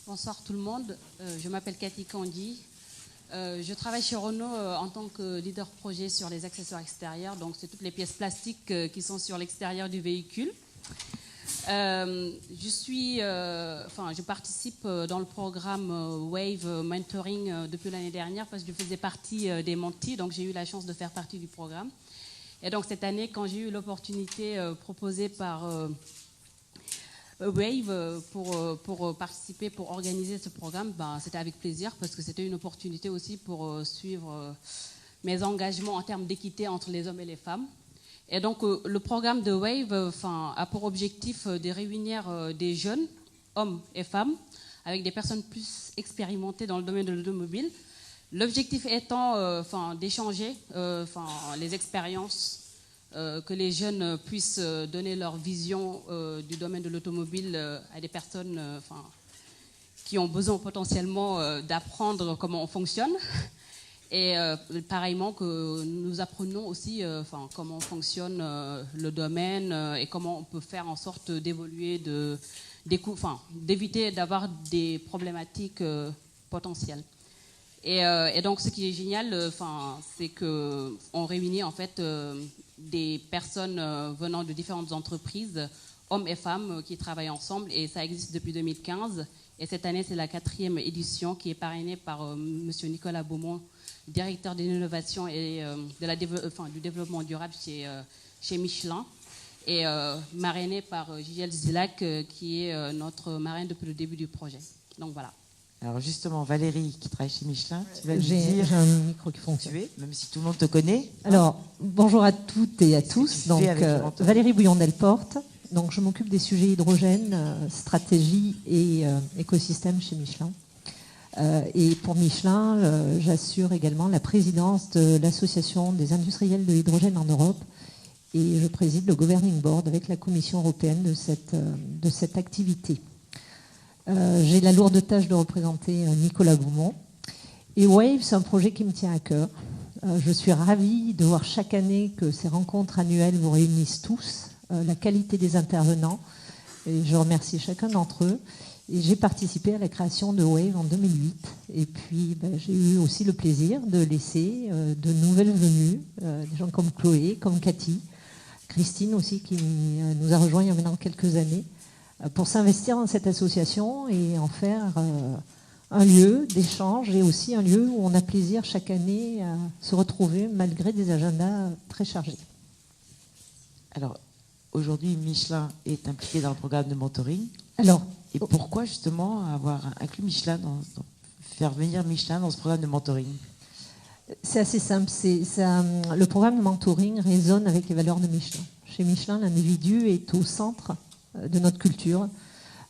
Bonsoir tout le monde, je m'appelle Cathy Candy. Je travaille chez Renault en tant que leader projet sur les accessoires extérieurs, donc c'est toutes les pièces plastiques qui sont sur l'extérieur du véhicule. Je participe dans le programme Wave Mentoring depuis l'année dernière parce que je faisais partie des mentis, donc j'ai eu la chance de faire partie du programme. Et donc cette année, quand j'ai eu l'opportunité proposée par Wave pour participer, pour organiser ce programme, c'était avec plaisir parce que c'était une opportunité aussi pour suivre mes engagements en termes d'équité entre les hommes et les femmes. Et donc le programme de Wave a pour objectif de réunir des jeunes, hommes et femmes, avec des personnes plus expérimentées dans le domaine de l'automobile. L'objectif étant d'échanger les expériences, que les jeunes puissent donner leur vision du domaine de l'automobile à des personnes qui ont besoin potentiellement d'apprendre comment on fonctionne. Et pareillement que nous apprenons aussi comment fonctionne le domaine et comment on peut faire en sorte d'évoluer, d'éviter d'avoir des problématiques potentielles. Et donc ce qui est génial, c'est qu'on réunit en fait des personnes venant de différentes entreprises, hommes et femmes qui travaillent ensemble, et ça existe depuis 2015. Et cette année, c'est la 4e édition qui est parrainée par Monsieur Nicolas Beaumont, directeur de l'innovation et du développement durable chez Michelin, et marrainée par Gilles Zilac, qui est notre marraine depuis le début du projet. Donc voilà. Alors justement, Valérie, qui travaille chez Michelin, tu vas lui dire j'ai un micro qui fonctionne. Tu es, même si tout le monde te connaît. Alors, bonjour à toutes et à tous. Donc, Valérie Bouillon-Delporte. Donc, je m'occupe des sujets hydrogène, stratégie et écosystème chez Michelin. Et pour Michelin, j'assure également la présidence de l'Association des industriels de l'hydrogène en Europe. Et je préside le governing board avec la Commission européenne de cette activité. J'ai la lourde tâche de représenter Nicolas Beaumont. Et Wave, c'est un projet qui me tient à cœur. Je suis ravie de voir chaque année que ces rencontres annuelles vous réunissent tous, la qualité des intervenants. Et je remercie chacun d'entre eux. Et j'ai participé à la création de Wave en 2008. Et puis, j'ai eu aussi le plaisir de laisser de nouvelles venues, des gens comme Chloé, comme Cathy, Christine aussi, qui nous a rejoints il y a maintenant quelques années, pour s'investir dans cette association et en faire un lieu d'échange et aussi un lieu où on a plaisir chaque année à se retrouver malgré des agendas très chargés. Alors, aujourd'hui, Michelin est impliqué dans le programme de mentoring. Et pourquoi justement avoir inclus Michelin, faire venir Michelin dans ce programme de mentoring ? C'est assez simple. Le programme de mentoring résonne avec les valeurs de Michelin. Chez Michelin, l'individu est au centre de notre culture.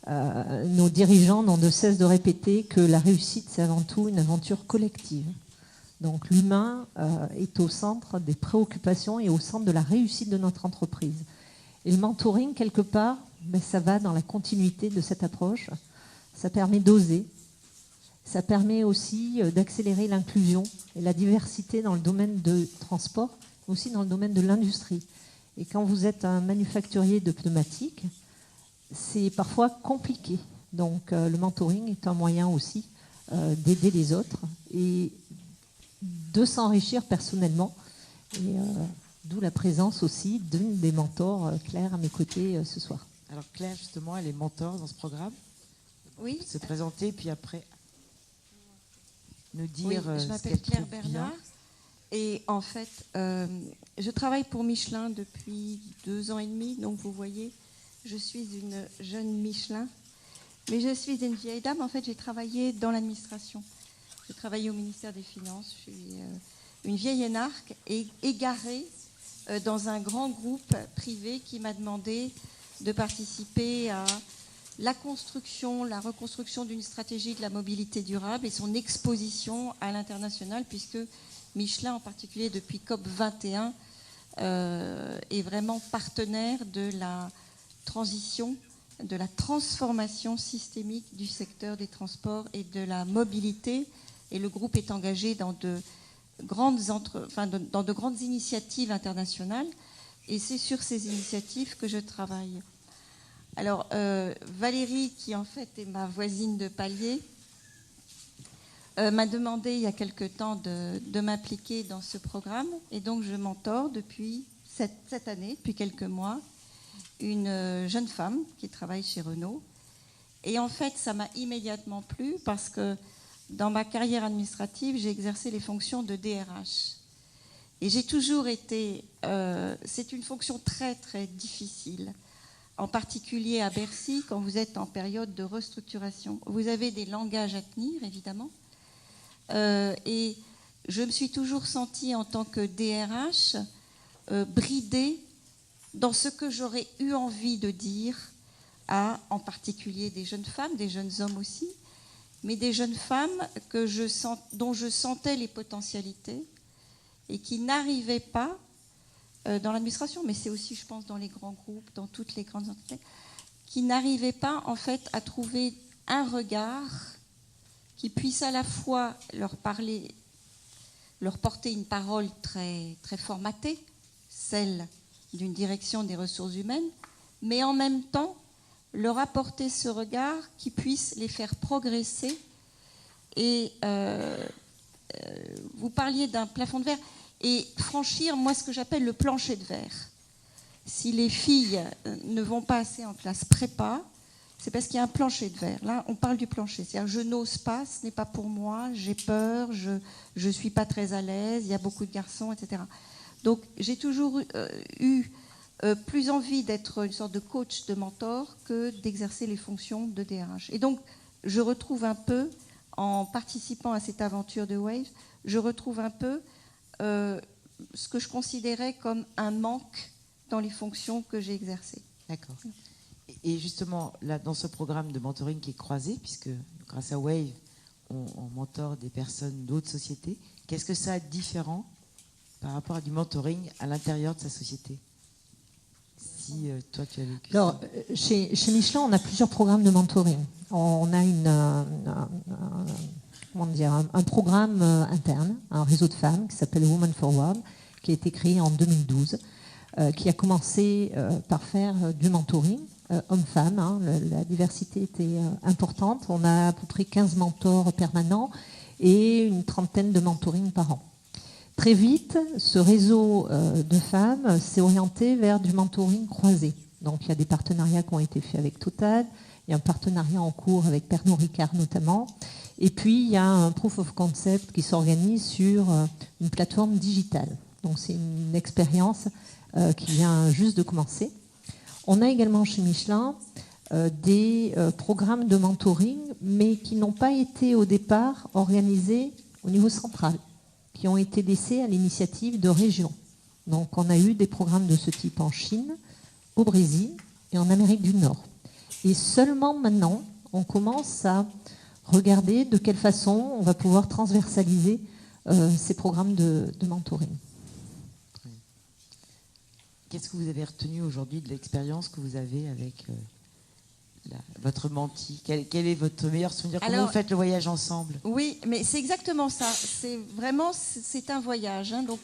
Nos dirigeants n'ont de cesse de répéter que la réussite, c'est avant tout une aventure collective. Donc l'humain est au centre des préoccupations et au centre de la réussite de notre entreprise. Et le mentoring, quelque part, ça va dans la continuité de cette approche. Ça permet d'oser. Ça permet aussi d'accélérer l'inclusion et la diversité dans le domaine de transport, mais aussi dans le domaine de l'industrie. Et quand vous êtes un manufacturier de pneumatiques, c'est parfois compliqué. Donc le mentoring est un moyen aussi d'aider les autres et de s'enrichir personnellement. Et d'où la présence aussi d'une des mentors, Claire, à mes côtés ce soir. Alors Claire, justement, elle est mentor dans ce programme. Oui. Se présenter, puis après nous dire. Oui, je m'appelle Claire Bernard. Et en fait, je travaille pour Michelin depuis 2 ans et demi. Donc vous voyez, je suis une jeune Michelin. Mais je suis une vieille dame. En fait, j'ai travaillé dans l'administration. J'ai travaillé au ministère des Finances. Je suis une vieille énarque et égarée dans un grand groupe privé qui m'a demandé de participer à la construction, la reconstruction d'une stratégie de la mobilité durable et son exposition à l'international, puisque Michelin, en particulier depuis COP21, est vraiment partenaire de la transition, de la transformation systémique du secteur des transports et de la mobilité. Et le groupe est engagé dans de grandes initiatives internationales. Et c'est sur ces initiatives que je travaille. Alors, Valérie, qui en fait est ma voisine de palier, m'a demandé il y a quelque temps de m'impliquer dans ce programme. Et donc, je mentore depuis cette année, depuis quelques mois, une jeune femme qui travaille chez Renault. Et en fait, ça m'a immédiatement plu parce que dans ma carrière administrative, j'ai exercé les fonctions de DRH. Et j'ai toujours été... c'est une fonction très, très difficile, en particulier à Bercy, quand vous êtes en période de restructuration. Vous avez des langages à tenir, évidemment. Et je me suis toujours sentie, en tant que DRH, bridée dans ce que j'aurais eu envie de dire à, en particulier, des jeunes femmes, des jeunes hommes aussi, mais des jeunes femmes dont je sentais les potentialités et qui n'arrivaient pas dans l'administration, mais c'est aussi, je pense, dans les grands groupes, dans toutes les grandes entités, qui n'arrivaient pas, en fait, à trouver un regard qui puisse à la fois leur porter une parole très, très formatée, celle d'une direction des ressources humaines, mais en même temps leur apporter ce regard qui puisse les faire progresser. Et vous parliez d'un plafond de verre, et franchir, moi, ce que j'appelle le plancher de verre. Si les filles ne vont pas assez en classe prépa, c'est parce qu'il y a un plancher de verre. Là, on parle du plancher. C'est-à-dire, je n'ose pas, ce n'est pas pour moi, j'ai peur, je ne suis pas très à l'aise, il y a beaucoup de garçons, etc. Donc, j'ai toujours eu plus envie d'être une sorte de coach, de mentor, que d'exercer les fonctions de DRH. Et donc, je retrouve un peu, en participant à cette aventure de Wave, je retrouve un peu ce que je considérais comme un manque dans les fonctions que j'ai exercées. D'accord. Et justement, là, dans ce programme de mentoring qui est croisé, puisque grâce à Wave, on mentore des personnes d'autres sociétés, qu'est-ce que ça a de différent par rapport à du mentoring à l'intérieur de sa société? Si toi, tu as vécu ça. Alors, chez Michelin, on a plusieurs programmes de mentoring. On a un programme interne, un réseau de femmes qui s'appelle Women Forward, qui a été créé en 2012, qui a commencé par faire du mentoring homme-femme. Hein, la diversité était importante. On a à peu près 15 mentors permanents et une trentaine de mentoring par an. Très vite, ce réseau de femmes s'est orienté vers du mentoring croisé. Donc il y a des partenariats qui ont été faits avec Total, il y a un partenariat en cours avec Pernod Ricard notamment, et puis il y a un proof of concept qui s'organise sur une plateforme digitale. Donc c'est une expérience qui vient juste de commencer. On a également chez Michelin des programmes de mentoring, mais qui n'ont pas été au départ organisés au niveau central, qui ont été laissés à l'initiative de régions. Donc on a eu des programmes de ce type en Chine, au Brésil et en Amérique du Nord. Et seulement maintenant, on commence à regarder de quelle façon on va pouvoir transversaliser ces programmes de mentoring. Qu'est-ce que vous avez retenu aujourd'hui de l'expérience que vous avez avec votre menti? Quel est votre meilleur souvenir? Comment vous faites le voyage ensemble? Oui, mais c'est exactement ça. C'est un voyage. Hein. Donc,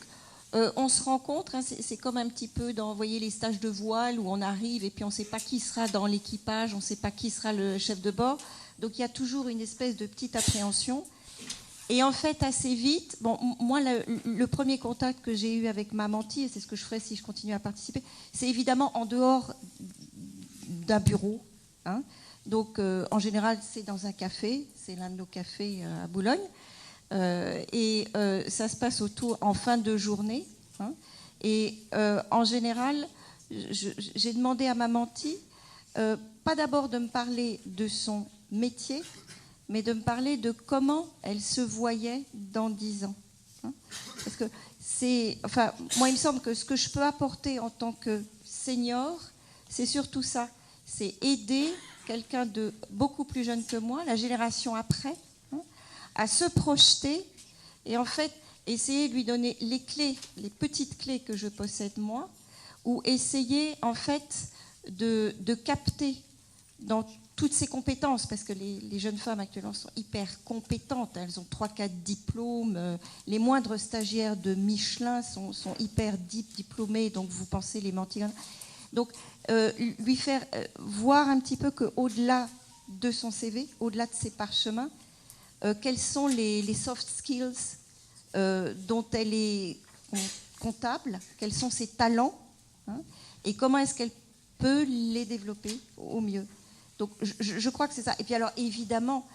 on se rencontre. Hein, c'est comme un petit peu dans, voyez, les stages de voile où on arrive et puis on ne sait pas qui sera dans l'équipage, on ne sait pas qui sera le chef de bord. Donc, il y a toujours une espèce de petite appréhension. Et en fait, assez vite, bon, moi, le premier contact que j'ai eu avec ma mentie, et c'est ce que je ferai si je continue à participer, c'est évidemment en dehors d'un bureau. Hein. Donc, en général, c'est dans un café, c'est l'un de nos cafés à Boulogne, et ça se passe en fin de journée. Hein. Et en général, j'ai demandé à ma mentie, pas d'abord de me parler de son métier, mais de me parler de comment elle se voyait dans 10 ans. Hein. Parce que moi, il me semble que ce que je peux apporter en tant que senior, c'est surtout ça. C'est aider quelqu'un de beaucoup plus jeune que moi, la génération après, hein, à se projeter et en fait essayer de lui donner les clés, les petites clés que je possède moi, ou essayer en fait de capter dans toutes ces compétences, parce que les jeunes femmes actuellement sont hyper compétentes, elles ont 3-4 diplômes, les moindres stagiaires de Michelin sont hyper diplômés, donc vous pensez les mentir. Donc, lui faire voir un petit peu qu'au-delà de son CV, au-delà de ses parchemins, quels sont les soft skills dont elle est comptable, quels sont ses talents, hein, et comment est-ce qu'elle peut les développer au mieux. Donc je crois que c'est ça. Et puis alors évidemment,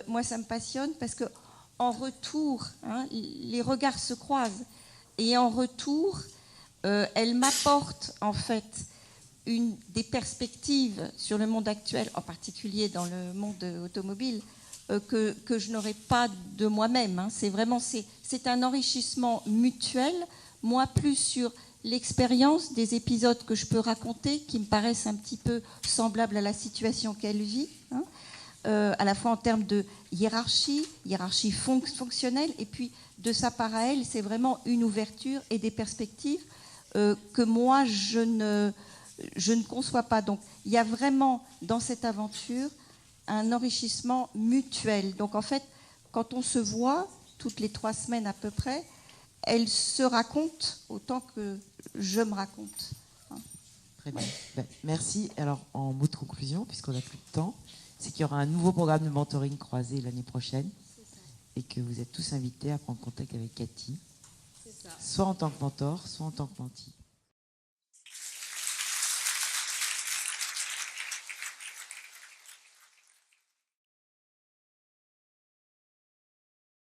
moi ça me passionne parce que en retour, hein, les regards se croisent, et en retour, elle m'apporte en fait des perspectives sur le monde actuel, en particulier dans le monde automobile, que je n'aurais pas de moi-même. Hein. C'est un enrichissement mutuel, moi plus sur l'expérience des épisodes que je peux raconter, qui me paraissent un petit peu semblables à la situation qu'elle vit, hein, à la fois en termes de hiérarchie fonctionnelle, et puis de sa part à elle, c'est vraiment une ouverture et des perspectives que moi, je ne conçois pas. Donc, il y a vraiment, dans cette aventure, un enrichissement mutuel. Donc, en fait, quand on se voit, toutes les 3 semaines à peu près, elle se raconte autant que je me raconte. Très bien. Ben, merci. Alors, en mot de conclusion, puisqu'on n'a plus de temps, c'est qu'il y aura un nouveau programme de mentoring croisé l'année prochaine et que vous êtes tous invités à prendre contact avec Cathy, soit en tant que mentor, soit en tant que mentee.